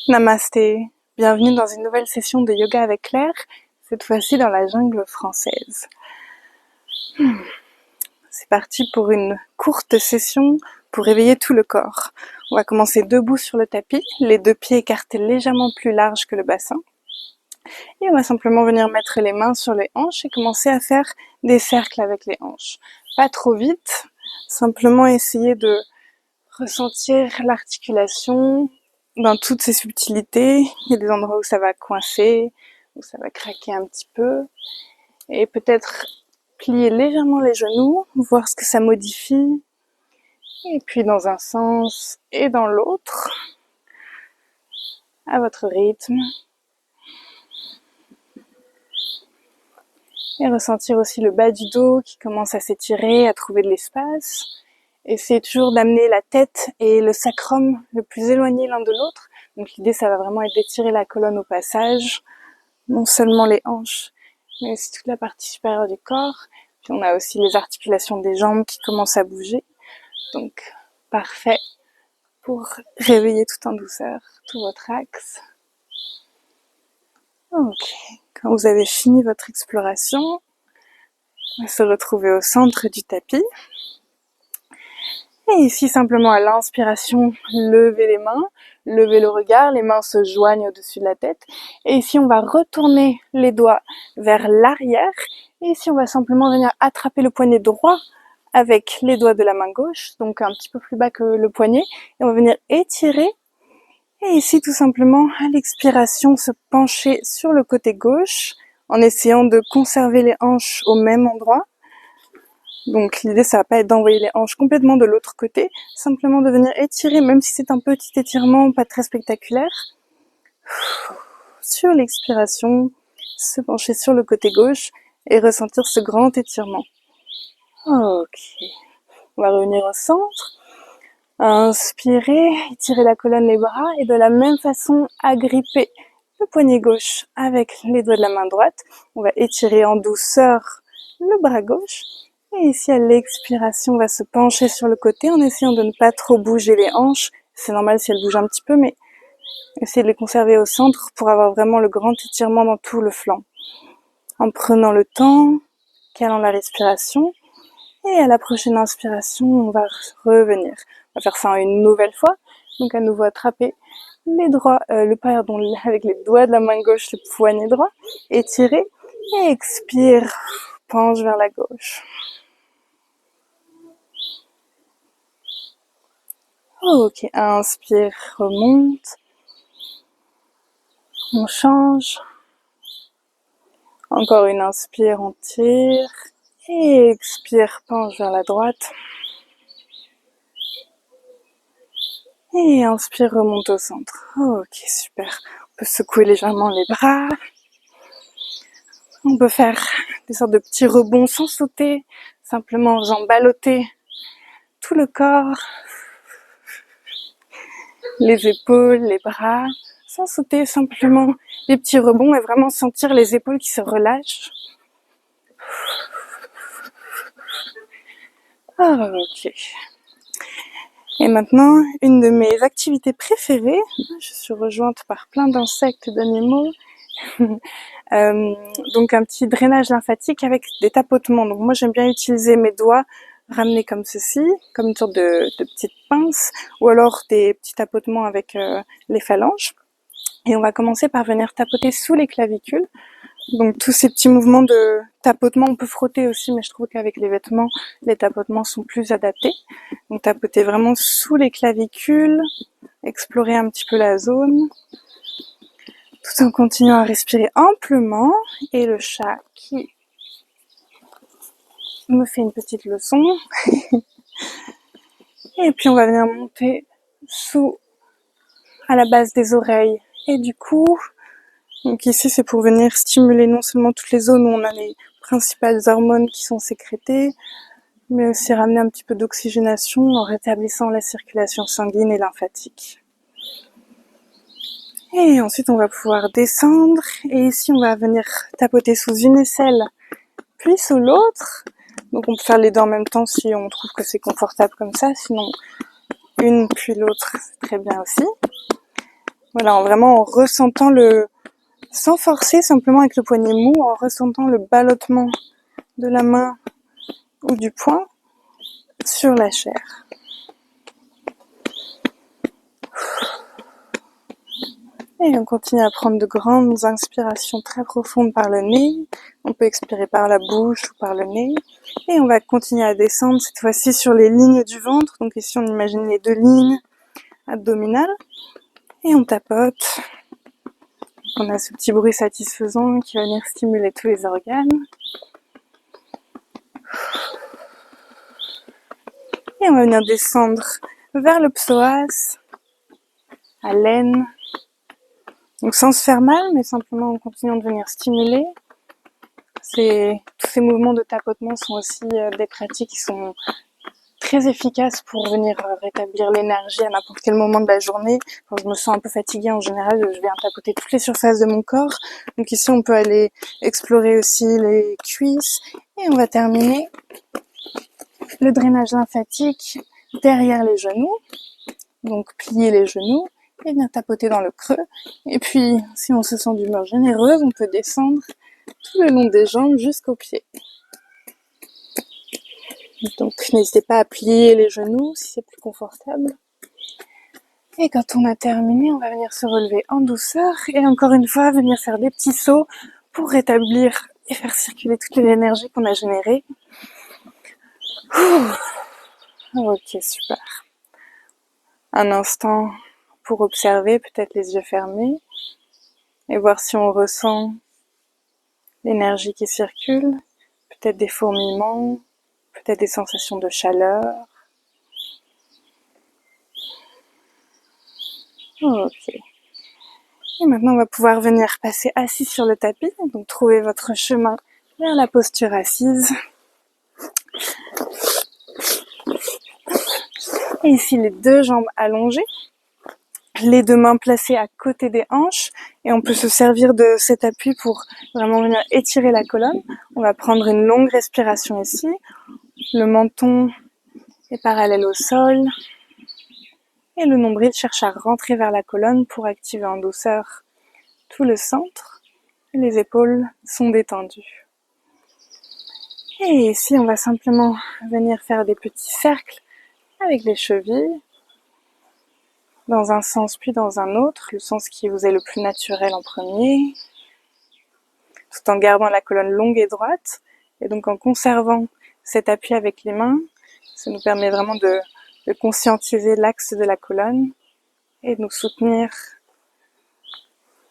Namasté, bienvenue dans une nouvelle session de yoga avec Claire, cette fois-ci dans la jungle française. C'est parti pour une courte session pour réveiller tout le corps. On va commencer debout sur le tapis, les deux pieds écartés légèrement plus larges que le bassin. Et on va simplement venir mettre les mains sur les hanches et commencer à faire des cercles avec les hanches. Pas trop vite, simplement essayer de ressentir l'articulation dans toutes ses subtilités. Il y a des endroits où ça va coincer, où ça va craquer un petit peu. Et peut-être plier légèrement les genoux, voir ce que ça modifie. Et puis dans un sens et dans l'autre, à votre rythme. Et ressentir aussi le bas du dos qui commence à s'étirer, à trouver de l'espace. Essayez toujours d'amener la tête et le sacrum le plus éloigné l'un de l'autre. Donc l'idée, ça va vraiment être d'étirer la colonne au passage, non seulement les hanches, mais aussi toute la partie supérieure du corps. Puis on a aussi les articulations des jambes qui commencent à bouger. Donc parfait pour réveiller tout en douceur, tout votre axe. Ok, quand vous avez fini votre exploration, on va se retrouver au centre du tapis. Et ici, simplement à l'inspiration, levez les mains, levez le regard, les mains se joignent au-dessus de la tête. Et ici, on va retourner les doigts vers l'arrière. Et ici, on va simplement venir attraper le poignet droit avec les doigts de la main gauche, donc un petit peu plus bas que le poignet. Et on va venir étirer. Et ici, tout simplement, à l'expiration, se pencher sur le côté gauche en essayant de conserver les hanches au même endroit. Donc l'idée, ça va pas être d'envoyer les hanches complètement de l'autre côté, simplement de venir étirer, même si c'est un petit étirement, pas très spectaculaire. Sur l'expiration, se pencher sur le côté gauche et ressentir ce grand étirement. Ok. On va revenir au centre. Inspirez, étirez la colonne, les bras et de la même façon, agripper le poignet gauche avec les doigts de la main droite. On va étirer en douceur le bras gauche. Et ici, à l'expiration, on va se pencher sur le côté en essayant de ne pas trop bouger les hanches. C'est normal si elles bougent un petit peu, mais essayez de les conserver au centre pour avoir vraiment le grand étirement dans tout le flanc. En prenant le temps, calant la respiration. Et à la prochaine inspiration, on va revenir. On va faire ça une nouvelle fois. Donc à nouveau attraper avec les doigts de la main gauche, le poignet droit. Étirer. Et expire. Penche vers la gauche. Ok, inspire, remonte. On change. Encore une inspire, on tire. Et expire, penche vers la droite. Et inspire, remonte au centre. Ok, super. On peut secouer légèrement les bras. On peut faire des sortes de petits rebonds sans sauter, simplement en faisant balloter tout le corps, les épaules, les bras, sans sauter, simplement des petits rebonds et vraiment sentir les épaules qui se relâchent. Ok. Et maintenant, une de mes activités préférées, je suis rejointe par plein d'insectes, d'animaux, donc un petit drainage lymphatique avec des tapotements. Donc moi j'aime bien utiliser mes doigts ramenés comme ceci, comme une sorte de petite pince, ou alors des petits tapotements avec les phalanges. Et on va commencer par venir tapoter sous les clavicules. Donc tous ces petits mouvements de tapotement, on peut frotter aussi, mais je trouve qu'avec les vêtements, les tapotements sont plus adaptés. Donc tapoter vraiment sous les clavicules, explorer un petit peu la zone, tout en continuant à respirer amplement. Et le chat qui me fait une petite leçon. Et puis on va venir monter à la base des oreilles et du cou. Donc ici, c'est pour venir stimuler non seulement toutes les zones où on a les principales hormones qui sont sécrétées, mais aussi ramener un petit peu d'oxygénation en rétablissant la circulation sanguine et lymphatique. Et ensuite, on va pouvoir descendre. Et ici, on va venir tapoter sous une aisselle, puis sous l'autre. Donc on peut faire les deux en même temps si on trouve que c'est confortable comme ça. Sinon, une puis l'autre, c'est très bien aussi. Voilà, en ressentant sans forcer, simplement avec le poignet mou, en ressentant le ballottement de la main ou du poing sur la chair. Et on continue à prendre de grandes inspirations très profondes par le nez. On peut expirer par la bouche ou par le nez. Et on va continuer à descendre cette fois-ci sur les lignes du ventre. Donc ici on imagine les 2 lignes abdominales. Et on tapote. On a ce petit bruit satisfaisant qui va venir stimuler tous les organes. Et on va venir descendre vers le psoas, à l'aine. Donc sans se faire mal, mais simplement en continuant de venir stimuler. Tous ces mouvements de tapotement sont aussi des pratiques qui sont très efficaces pour venir rétablir l'énergie à n'importe quel moment de la journée. Quand je me sens un peu fatiguée en général, je viens tapoter toutes les surfaces de mon corps. Donc ici, on peut aller explorer aussi les cuisses. Et on va terminer le drainage lymphatique derrière les genoux. Donc plier les genoux et venir tapoter dans le creux. Et puis, si on se sent d'humeur généreuse, on peut descendre tout le long des jambes jusqu'aux pieds. Donc n'hésitez pas à plier les genoux si c'est plus confortable. Et quand on a terminé, on va venir se relever en douceur et encore une fois venir faire des petits sauts pour rétablir et faire circuler toute l'énergie qu'on a générée. Ok, super. Un instant pour observer, peut-être les yeux fermés, et voir si on ressent l'énergie qui circule, peut-être des fourmillements, peut-être des sensations de chaleur. Ok. Et maintenant, on va pouvoir venir passer assis sur le tapis, donc trouver votre chemin vers la posture assise. Et ici, les 2 jambes allongées, les 2 mains placées à côté des hanches, et on peut se servir de cet appui pour vraiment venir étirer la colonne. On va prendre une longue respiration ici. Le menton est parallèle au sol, et le nombril cherche à rentrer vers la colonne pour activer en douceur tout le centre. Et les épaules sont détendues. Et ici, on va simplement venir faire des petits cercles avec les chevilles, dans un sens puis dans un autre, le sens qui vous est le plus naturel en premier, tout en gardant la colonne longue et droite, et donc en conservant cet appui avec les mains. Ça nous permet vraiment de conscientiser l'axe de la colonne et de nous soutenir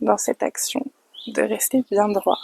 dans cette action, de rester bien droit.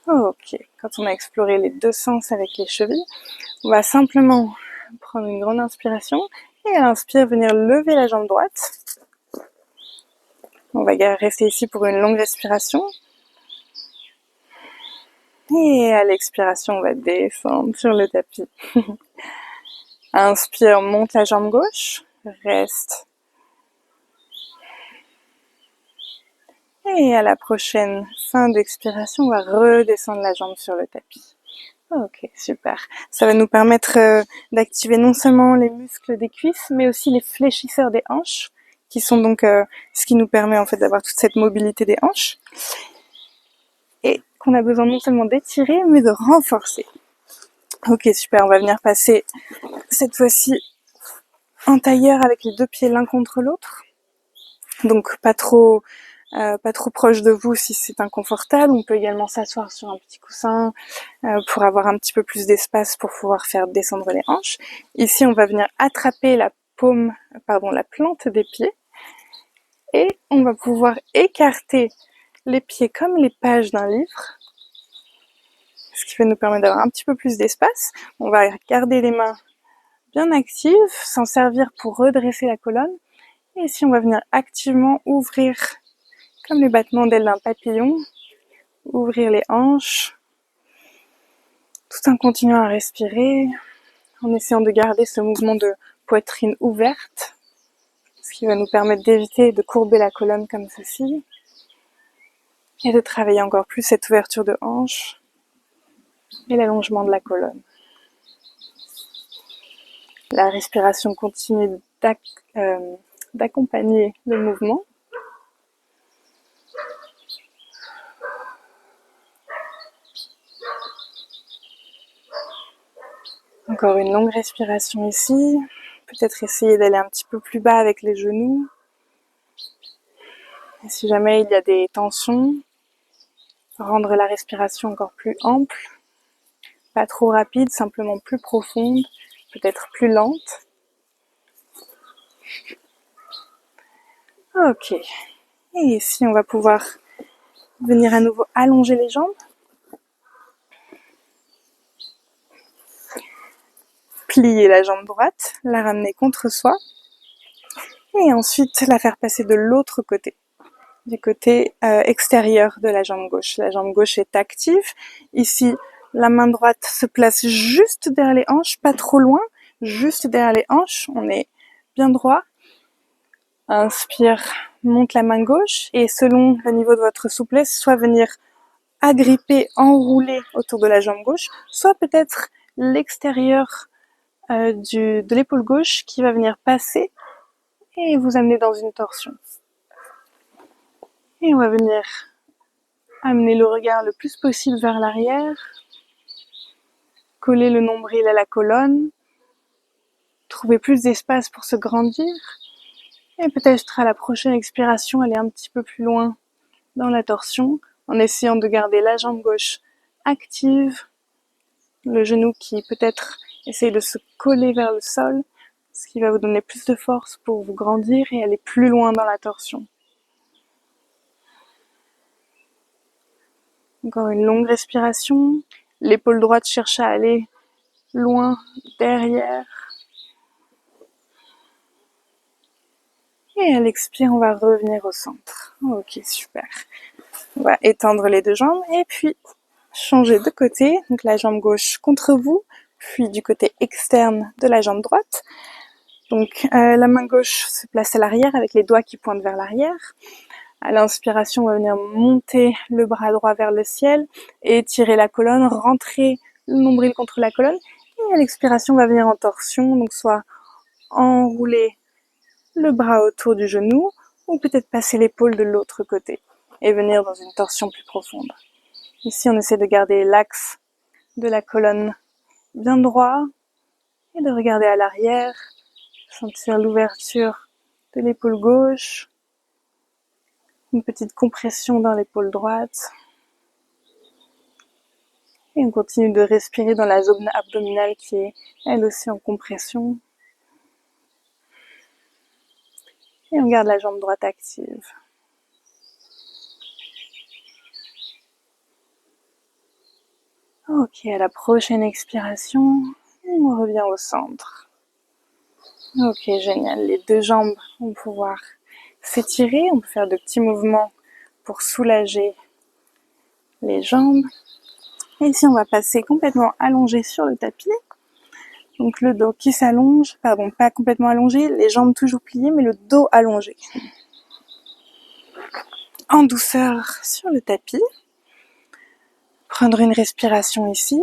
Ok, quand on a exploré les 2 sens avec les chevilles, on va simplement prendre une grande inspiration et à l'inspire, venir lever la jambe droite. On va rester ici pour une longue respiration. Et à l'expiration, on va descendre sur le tapis. Inspire, monte la jambe gauche, reste. Et à la prochaine fin d'expiration, on va redescendre la jambe sur le tapis. Ok, super. Ça va nous permettre d'activer non seulement les muscles des cuisses, mais aussi les fléchisseurs des hanches, qui sont donc ce qui nous permet en fait d'avoir toute cette mobilité des hanches. Et qu'on a besoin non seulement d'étirer, mais de renforcer. Ok, super. On va venir passer cette fois-ci en tailleur avec les 2 pieds l'un contre l'autre. Donc pas trop proche de vous si c'est inconfortable. On peut également s'asseoir sur un petit coussin pour avoir un petit peu plus d'espace pour pouvoir faire descendre les hanches. Ici, on va venir attraper la plante des pieds et on va pouvoir écarter les pieds comme les pages d'un livre, ce qui va nous permettre d'avoir un petit peu plus d'espace. On va garder les mains bien actives, s'en servir pour redresser la colonne. Et ici, on va venir activement ouvrir, comme les battements d'ailes d'un papillon, ouvrir les hanches, tout en continuant à respirer, en essayant de garder ce mouvement de poitrine ouverte, ce qui va nous permettre d'éviter de courber la colonne comme ceci, et de travailler encore plus cette ouverture de hanche et l'allongement de la colonne. La respiration continue d'accompagner le mouvement. Encore une longue respiration ici. Peut-être essayer d'aller un petit peu plus bas avec les genoux. Et si jamais il y a des tensions, rendre la respiration encore plus ample. Pas trop rapide, simplement plus profonde, peut-être plus lente. Ok. Et ici, on va pouvoir venir à nouveau allonger les jambes. Plier la jambe droite, la ramener contre soi. Et ensuite, la faire passer de l'autre côté, du côté extérieur de la jambe gauche. La jambe gauche est active. Ici, la main droite se place juste derrière les hanches, pas trop loin, juste derrière les hanches. On est bien droit. Inspire, monte la main gauche et selon le niveau de votre souplesse, soit venir agripper, enrouler autour de la jambe gauche, soit peut-être l'extérieur de l'épaule gauche qui va venir passer et vous amener dans une torsion. Et on va venir amener le regard le plus possible vers l'arrière, coller le nombril à la colonne, trouver plus d'espace pour se grandir, et peut-être à la prochaine expiration aller un petit peu plus loin dans la torsion, en essayant de garder la jambe gauche active, le genou qui peut-être essaye de se coller vers le sol, ce qui va vous donner plus de force pour vous grandir et aller plus loin dans la torsion. Encore une longue respiration, l'épaule droite cherche à aller loin derrière. Et à l'expire, on va revenir au centre. Ok, super. On va étendre les deux jambes et puis changer de côté. Donc la jambe gauche contre vous, puis du côté externe de la jambe droite. Donc la main gauche se place à l'arrière avec les doigts qui pointent vers l'arrière. À l'inspiration, on va venir monter le bras droit vers le ciel et tirer la colonne, rentrer le nombril contre la colonne. Et à l'expiration, on va venir en torsion, donc soit enrouler le bras autour du genou ou peut-être passer l'épaule de l'autre côté et venir dans une torsion plus profonde. Ici, on essaie de garder l'axe de la colonne bien droit et de regarder à l'arrière, sentir l'ouverture de l'épaule gauche, une petite compression dans l'épaule droite. Et on continue de respirer dans la zone abdominale qui est elle aussi en compression. Et on garde la jambe droite active. Ok, à la prochaine expiration, on revient au centre. Ok, génial. Les deux jambes vont pouvoir s'étirer. On peut faire de petits mouvements pour soulager les jambes. Et ici, on va passer complètement allongé sur le tapis. Donc le dos qui s'allonge, pardon, pas complètement allongé, les jambes toujours pliées, mais le dos allongé. En douceur sur le tapis. Prendre une respiration ici.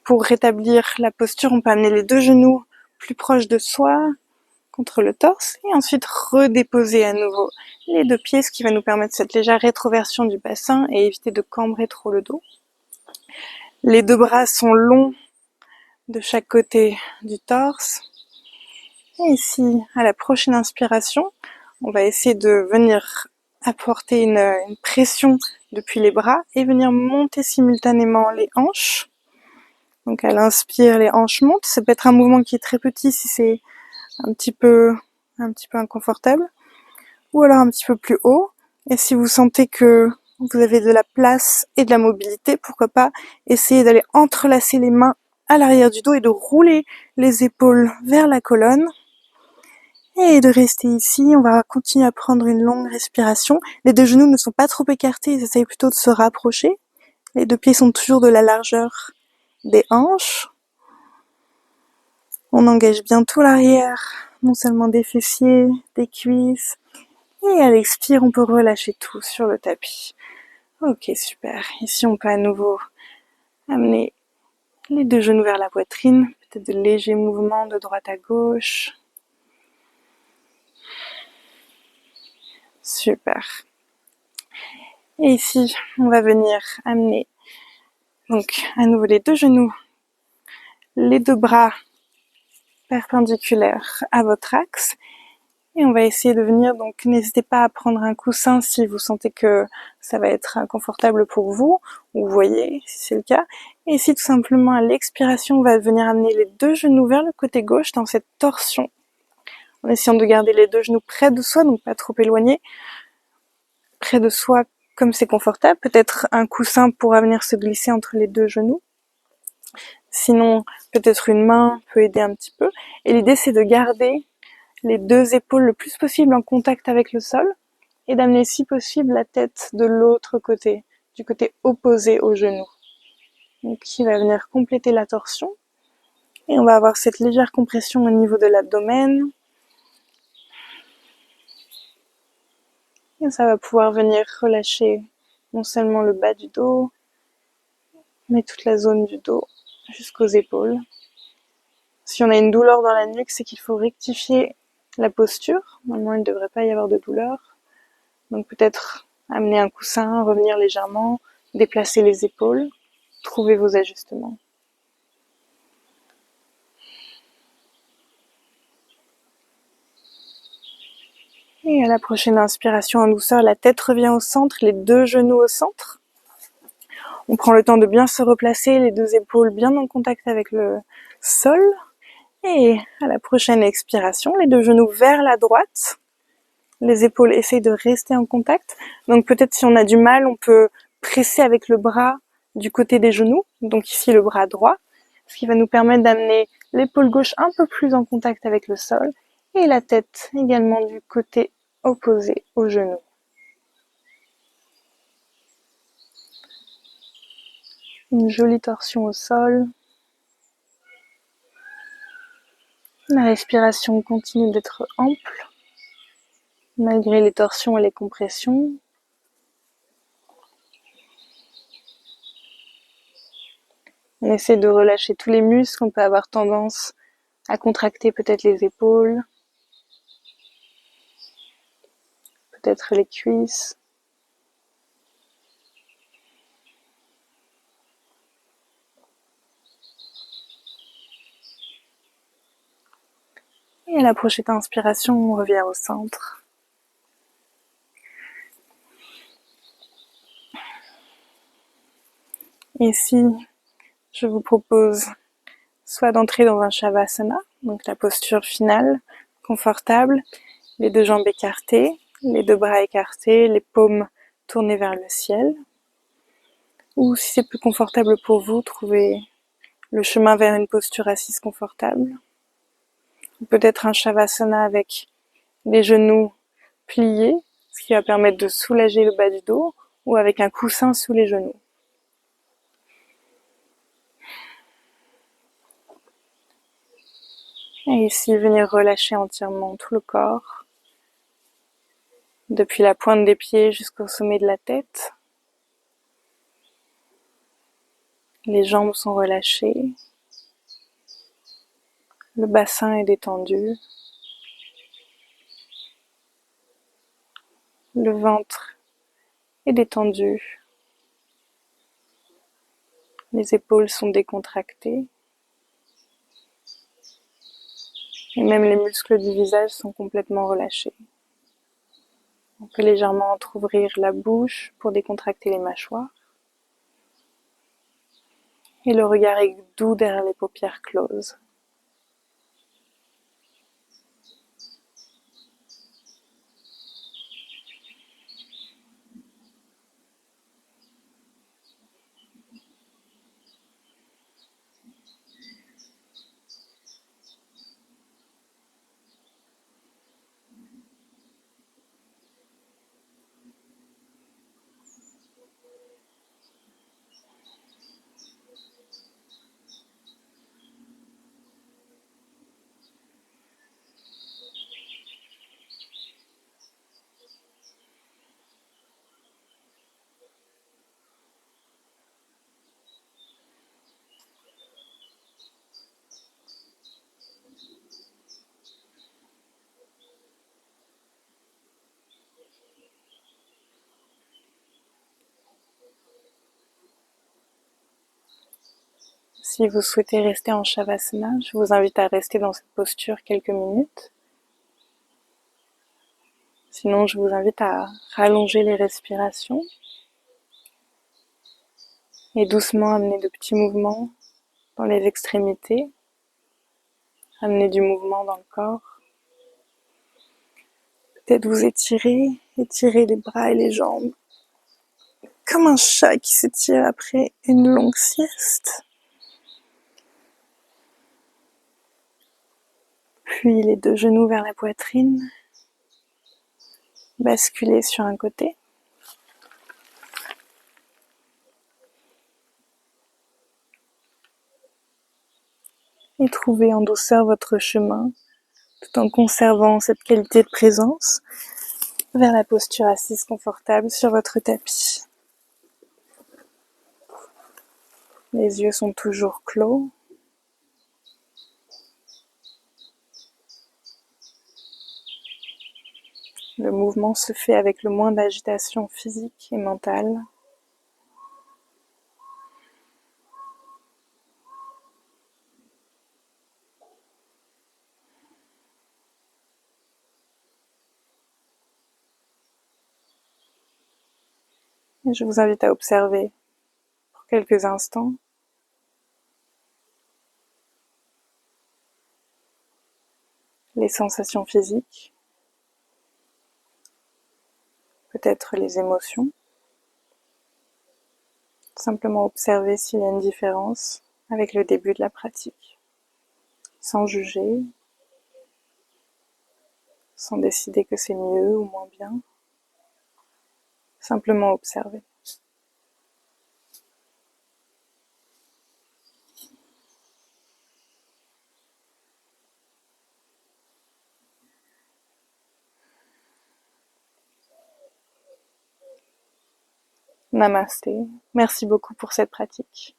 Pour rétablir la posture, on peut amener les deux genoux plus proches de soi, contre le torse, et ensuite redéposer à nouveau les deux pieds, ce qui va nous permettre cette légère rétroversion du bassin et éviter de cambrer trop le dos. Les deux bras sont longs de chaque côté du torse. Et ici, à la prochaine inspiration, on va essayer de venir apporter une pression depuis les bras et venir monter simultanément les hanches. Donc à l'inspire, les hanches montent. Ça peut être un mouvement qui est très petit si c'est un petit peu inconfortable, ou alors un petit peu plus haut. Et si vous sentez que vous avez de la place et de la mobilité, pourquoi pas essayer d'aller entrelacer les mains à l'arrière du dos et de rouler les épaules vers la colonne. Et de rester ici, on va continuer à prendre une longue respiration. Les deux genoux ne sont pas trop écartés, ils essayent plutôt de se rapprocher. Les deux pieds sont toujours de la largeur des hanches. On engage bien tout l'arrière, non seulement des fessiers, des cuisses. Et à l'expire, on peut relâcher tout sur le tapis. Ok, super. Ici, on peut à nouveau amener Les 2 genoux vers la poitrine, peut-être de légers mouvements de droite à gauche. Super. Et ici, on va venir amener donc à nouveau les 2 genoux, les 2 bras perpendiculaires à votre axe. Et on va essayer de venir, donc n'hésitez pas à prendre un coussin si vous sentez que ça va être inconfortable pour vous, ou vous voyez si c'est le cas. Et ici tout simplement à l'expiration, on va venir amener les 2 genoux vers le côté gauche dans cette torsion, en essayant de garder les 2 genoux près de soi, donc pas trop éloignés, près de soi comme c'est confortable. Peut-être un coussin pourra venir se glisser entre les 2 genoux. Sinon, peut-être une main peut aider un petit peu. Et l'idée c'est de garder les 2 épaules le plus possible en contact avec le sol et d'amener si possible la tête de l'autre côté, du côté opposé au genou. Donc qui va venir compléter la torsion. Et on va avoir cette légère compression au niveau de l'abdomen. Et ça va pouvoir venir relâcher non seulement le bas du dos, mais toute la zone du dos jusqu'aux épaules. Si on a une douleur dans la nuque, c'est qu'il faut rectifier la posture. Normalement, il ne devrait pas y avoir de douleur. Donc peut-être amener un coussin, revenir légèrement, déplacer les épaules, trouver vos ajustements. Et à la prochaine inspiration en douceur, la tête revient au centre, les 2 genoux au centre. On prend le temps de bien se replacer, les 2 épaules bien en contact avec le sol. Et à la prochaine expiration, les 2 genoux vers la droite. Les épaules essayent de rester en contact. Donc peut-être si on a du mal, on peut presser avec le bras du côté des genoux. Donc ici le bras droit, ce qui va nous permettre d'amener l'épaule gauche un peu plus en contact avec le sol et la tête également du côté opposé au genou. Une jolie torsion au sol. La respiration continue d'être ample, malgré les torsions et les compressions. On essaie de relâcher tous les muscles, on peut avoir tendance à contracter peut-être les épaules, peut-être les cuisses. Et à la prochaine inspiration, on revient au centre. Ici, je vous propose soit d'entrer dans un Shavasana, donc la posture finale, confortable, les 2 jambes écartées, les 2 bras écartés, les paumes tournées vers le ciel. Ou si c'est plus confortable pour vous, trouvez le chemin vers une posture assise confortable. Peut-être un Shavasana avec les genoux pliés, ce qui va permettre de soulager le bas du dos, ou avec un coussin sous les genoux. Et ici, venir relâcher entièrement tout le corps, depuis la pointe des pieds jusqu'au sommet de la tête. Les jambes sont relâchées, le bassin est détendu, le ventre est détendu, les épaules sont décontractées, et même les muscles du visage sont complètement relâchés. On peut légèrement entrouvrir la bouche pour décontracter les mâchoires. Et le regard est doux derrière les paupières closes. Si vous souhaitez rester en Shavasana, je vous invite à rester dans cette posture quelques minutes. Sinon, je vous invite à rallonger les respirations et doucement amener de petits mouvements dans les extrémités, amener du mouvement dans le corps. Peut-être vous étirer les bras et les jambes, comme un chat qui s'étire après une longue sieste. Puis les deux genoux vers la poitrine, basculer sur un côté. Et trouver en douceur votre chemin, tout en conservant cette qualité de présence, vers la posture assise confortable sur votre tapis. Les yeux sont toujours clos. Le mouvement se fait avec le moins d'agitation physique et mentale. Et je vous invite à observer pour quelques instants les sensations physiques, peut-être les émotions. Simplement observer s'il y a une différence avec le début de la pratique, sans juger, sans décider que c'est mieux ou moins bien. Simplement observer. Namasté. Merci beaucoup pour cette pratique.